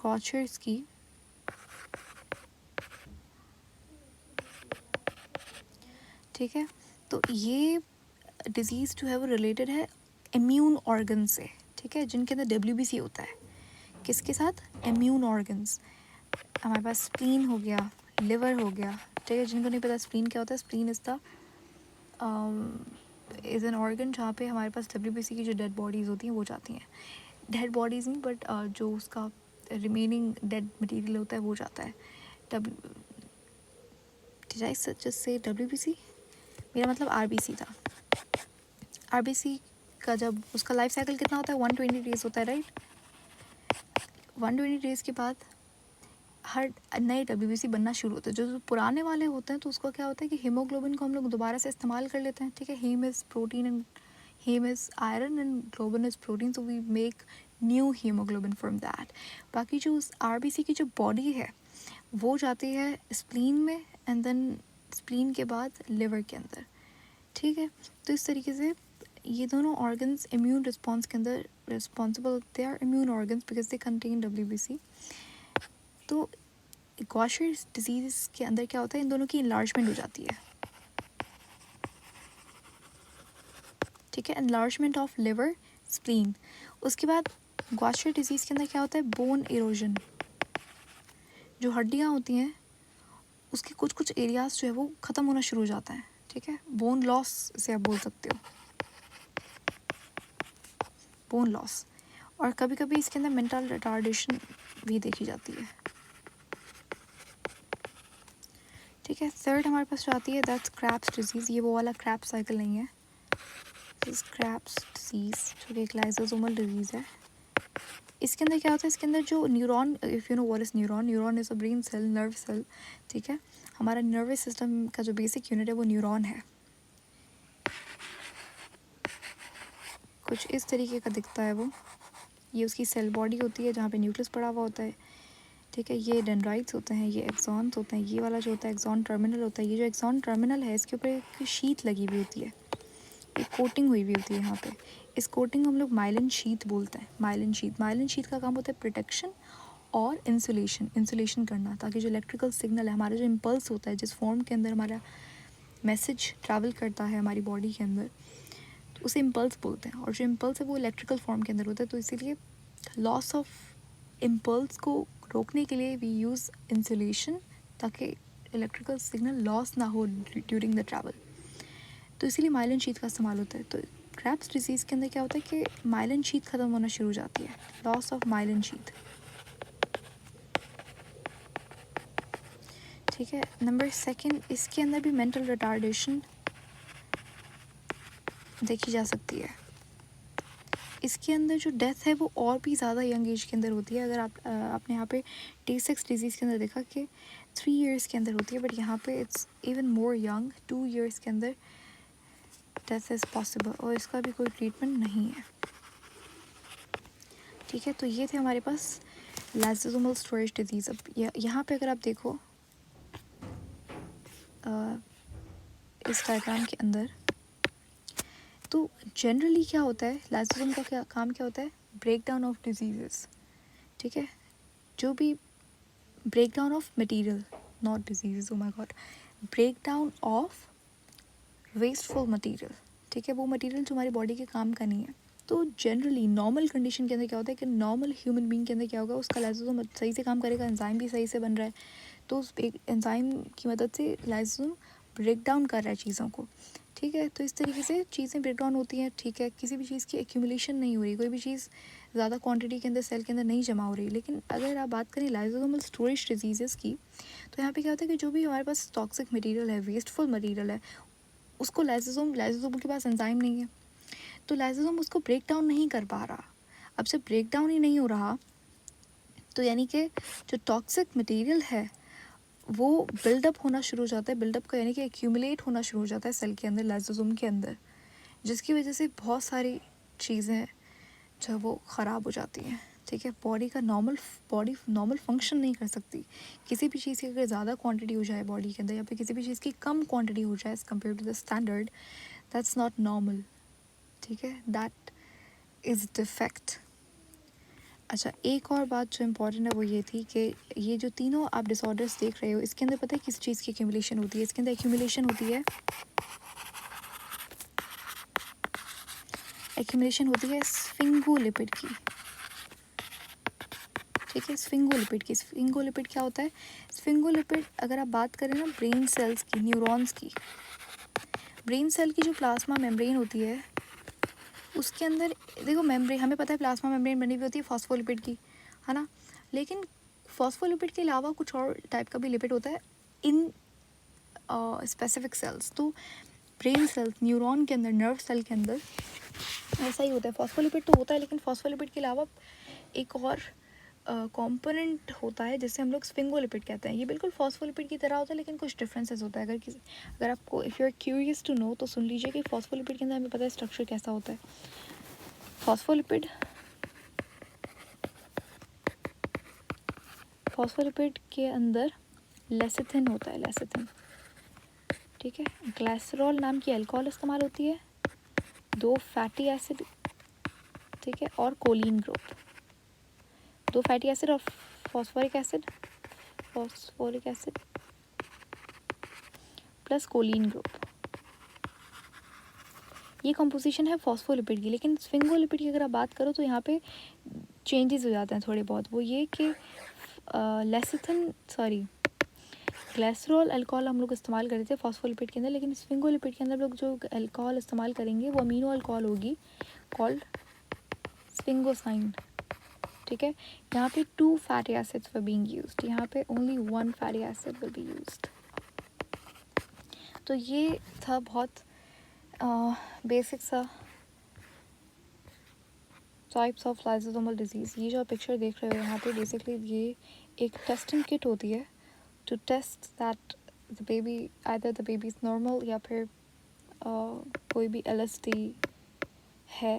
गॉशर्स की ठीक है, तो ये डिजीज़ जो है वो रिलेटेड है इम्यून ऑर्गन से, ठीक है, जिनके अंदर WBC होता है। किसके साथ? Immune organs. हमारे पास स्प्लीन हो गया, लिवर हो गया, ठीक है। जिनको नहीं पता स्प्लीन क्या होता है, स्प्लीन इज़ एन ऑर्गन जहाँ पे हमारे पास WBC की जो डेड बॉडीज़ होती हैं वो जाती हैं। डेड बॉडीज़ नहीं, बट जो उसका रिमेनिंग डेड मटेरियल होता है वो जाता है। Did I just say WBC? मेरा मतलब RBC था। RBC का जब उसका लाइफ साइकिल कितना होता है, 120 डेज़ होता है, राइट। 120 डेज़ के बाद हर नए WBC बनना शुरू होते हैं। जो पुराने वाले होते हैं तो उसको क्या होता है कि हीमोग्लोबिन को हम लोग दोबारा से इस्तेमाल कर लेते हैं, ठीक है। Heme is protein and heme is iron and globin is protein, so we make new haemoglobin from that. बाकी जो RBC की जो बॉडी है वो जाती है स्प्लीन में एंड देन स्प्लीन के बाद लिवर के अंदर, ठीक है। तो इस तरीके से ये दोनों ऑर्गन्स इम्यून रिस्पॉन्स के अंदर responsible, they are immune organs because they contain WBC। तो गॉशर्स डिजीज़ के अंदर क्या होता है, इन दोनों की इन्लार्जमेंट हो जाती है, ठीक है। Enlargement of liver, spleen. उसके बाद गॉशर डिजीज़ के अंदर क्या होता है, बोन इरोजन। जो हड्डियाँ होती हैं उसके कुछ कुछ एरियाज जो है वो ख़त्म होना शुरू हो जाता है, ठीक है। बोन लॉस से आप बोल सकते हो, बोन लॉस। और कभी कभी इसके अंदर मेंटल रिटार्डेशन भी देखी जाती है, ठीक है। थर्ड हमारे पास जो आती है दैट्स क्रैप्स डिजीज़। ये वो वाला क्रैप्स साइकिल नहीं है, क्रैप्स डिजीज़ जो कि एक लाइसोसोमल डिजीज़ है। इसके अंदर क्या होता है, इसके अंदर जो neuron, if you know what is neuron, neuron is a brain cell, nerve cell, ठीक है। हमारा नर्वस सिस्टम का जो बेसिक यूनिट है वो न्यूरॉन है। कुछ इस तरीके का दिखता है वो। ये उसकी सेल बॉडी होती है जहाँ पे न्यूक्लियस पड़ा हुआ होता है, ठीक है। ये डेंड्राइट्स होते हैं, ये एक्सॉन्स होते हैं। ये वाला जो होता है एक्सॉन टर्मिनल होता है। ये जो एक्सॉन टर्मिनल है इसके ऊपर एक शीट लगी हुई होती है, एक कोटिंग हुई हुई होती है यहाँ पे। इस कोटिंग को हम लोग माइलिन शीट बोलते हैं। माइलिन शीट, माइलिन शीट का काम होता है प्रोटेक्शन और इंसुलेशन करना, ताकि जो इलेक्ट्रिकल सिग्नल है, हमारा जो इम्पल्स होता है, जिस फॉर्म के अंदर हमारा मैसेज ट्रैवल करता है हमारी बॉडी के अंदर, तो उसे इम्पल्स बोलते हैं। और जो इम्पल्स है वो इलेक्ट्रिकल फॉर्म के अंदर होता है। तो इसीलिए लॉस ऑफ इम्पल्स को रोकने के लिए वी यूज़ इंसुलेशन, ताकि इलेक्ट्रिकल सिग्नल लॉस ना हो ड्यूरिंग द ट्रैवल। तो इसीलिए माइलिन शीट का इस्तेमाल होता है। तो क्रैप्स डिजीज़ के अंदर क्या होता है कि माइलिन शीट ख़त्म होना शुरू हो जाती है, लॉस ऑफ माइलिन शीट, ठीक है। नंबर सेकंड, इसके अंदर भी मेंटल रिटार्डेशन देखी जा सकती है। इसके अंदर जो डेथ है वो और भी ज़्यादा यंग एज के अंदर होती है। अगर आपने यहाँ पे T6 डिजीज़ के अंदर देखा कि 3 ईयर्स के अंदर होती है, बट यहाँ पे it's even more young, 2 years के अंदर डेथ इज़ पॉसिबल, और इसका भी कोई ट्रीटमेंट नहीं है, ठीक है। तो ये थे हमारे पास लाइसोसोमल स्टोरेज डिजीज़। अब यहाँ पे अगर आप देखो इस डायग्राम के अंदर, तो जनरली क्या होता है, लाइसोसोम का क्या काम क्या होता है, ब्रेक डाउन ऑफ डिजीज़, ठीक है। जो भी break down of material, not disease, oh my god, break down of wasteful material, ठीक है। वो मटीरियल जो हमारी बॉडी के काम का नहीं है। तो जनरली नॉर्मल कंडीशन के अंदर क्या होता है कि नॉर्मल ह्यूमन बीइंग के अंदर क्या होगा, उसका लाइसोसोम सही से काम करेगा, एंजाइम भी सही से बन रहा है, तो उस एक एंजाइम की मदद से लाइसोसोम ब्रेक डाउन कर रहा है चीज़ों को, ठीक है। तो इस तरीके से चीज़ें ब्रेक डाउन होती हैं, ठीक है। किसी भी चीज़ की एक्यूमुलेशन नहीं हो रही, कोई भी चीज़ ज़्यादा क्वांटिटी के अंदर सेल के अंदर नहीं जमा हो रही। लेकिन अगर आप बात करें लाइसोसोमल स्टोरेज डिजीज़ की, तो यहाँ पे क्या होता है कि जो भी हमारे पास टॉक्सिक मटेरियल है, वेस्टफुल मटेरियल है, उसको लाइसोसोम के पास एंजाइम नहीं है, तो लाइसोसोम उसको ब्रेक डाउन नहीं कर पा रहा। अब जब ब्रेक डाउन ही नहीं हो रहा, तो यानी कि जो टॉक्सिक मटेरियल है वो बिल्डअप होना शुरू हो जाता है। बिल्डअप का यानी कि एक्यूमुलेट होना शुरू हो जाता है सेल के अंदर, लाइसोसोम के अंदर, जिसकी वजह से बहुत सारी चीज़ें जो वो ख़राब हो जाती हैं, ठीक है। बॉडी नॉर्मल फंक्शन नहीं कर सकती। किसी भी चीज़ की अगर ज़्यादा क्वांटिटी हो जाए बॉडी के अंदर, या फिर किसी भी चीज़ की कम क्वांटिटी हो जाए as compare to the standard, that's not normal, ठीक है, दैट इज़ डिफेक्ट। अच्छा, एक और बात जो इम्पोर्टेंट है वो ये थी कि ये जो तीनों आप डिसऑर्डर्स देख रहे हो, इसके अंदर पता है किस चीज़ की एक्यूमुलेशन होती है? इसके अंदर एक्यूमुलेशन होती है स्फिंगोलिपिड की। ठीक है, स्फिंगोलिपिड की। स्फिंगोलिपिड क्या होता है? स्फिंगोलिपिड अगर आप बात करें ना ब्रेन सेल्स की, न्यूरॉन्स की, ब्रेन सेल की जो प्लाज्मा मेम्ब्रेन होती है उसके अंदर देखो, मेम्ब्रेन हमें पता है प्लाज्मा मेम्ब्रेन बनी हुई होती है फॉस्फोलिपिड की, है ना? लेकिन फॉस्फोलिपिड के अलावा कुछ और टाइप का भी लिपिड होता है इन स्पेसिफिक सेल्स। तो ब्रेन सेल्स, न्यूरॉन के अंदर, नर्व सेल के अंदर ऐसा ही होता है। फॉस्फोलिपिड तो होता है, लेकिन फॉस्फोलिपिड के अलावा एक और कंपोनेंट होता है जिसे हम लोग स्फिंगोलिपिड कहते हैं। ये बिल्कुल फॉस्फोलिपिड की तरह होता है, लेकिन कुछ डिफरेंसेस होता है। अगर आपको if you are curious to know तो सुन लीजिए कि फॉस्फोलिपिड के अंदर हमें पता है स्ट्रक्चर कैसा होता है। फॉस्फोलिपिड के अंदर लेसिथिन होता है, लेसिथिन। ठीक है, ग्लिसरॉल नाम की अल्कोहल इस्तेमाल होती है, 2 फैटी एसिड, ठीक है, और कोलिन ग्रुप। 2 फैटी एसिड और phosphoric acid plus choline group, ये कंपोजिशन है फॉस्फोलिपिड की। लेकिन स्फिंगोलिपिड की अगर आप बात करो तो यहाँ पे चेंजेस हो जाते हैं थोड़े बहुत। वो ये कि ग्लिसरॉल अल्कोहल हम लोग इस्तेमाल करते थे फॉस्फोलिपिड के अंदर, लेकिन स्फिंगोलिपिड के अंदर लोग जो अल्कोहल इस्तेमाल करेंगे वो अमीनो अल्कोहल होगी, कॉल्ड स्फिंगोसाइन। ठीक है, यहाँ पे 2 fatty acids were being used, यहाँ पे only 1 fatty acid will be used. तो ये था बहुत बेसिक सा टाइप्स ऑफ लाइसोसोमल डिजीज़। ये जो आप पिक्चर देख रहे हो यहाँ पे, बेसिकली ये एक टेस्टिंग किट होती है to test that the baby, either the baby is normal या फिर कोई भी LSD है।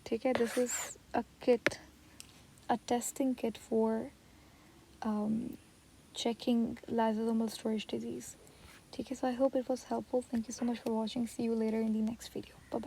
ठीक है, this is a kit, a testing kit for checking lysosomal storage disease. Okay, so I hope it was helpful. Thank you so much for watching. See you later in the next video. Bye bye.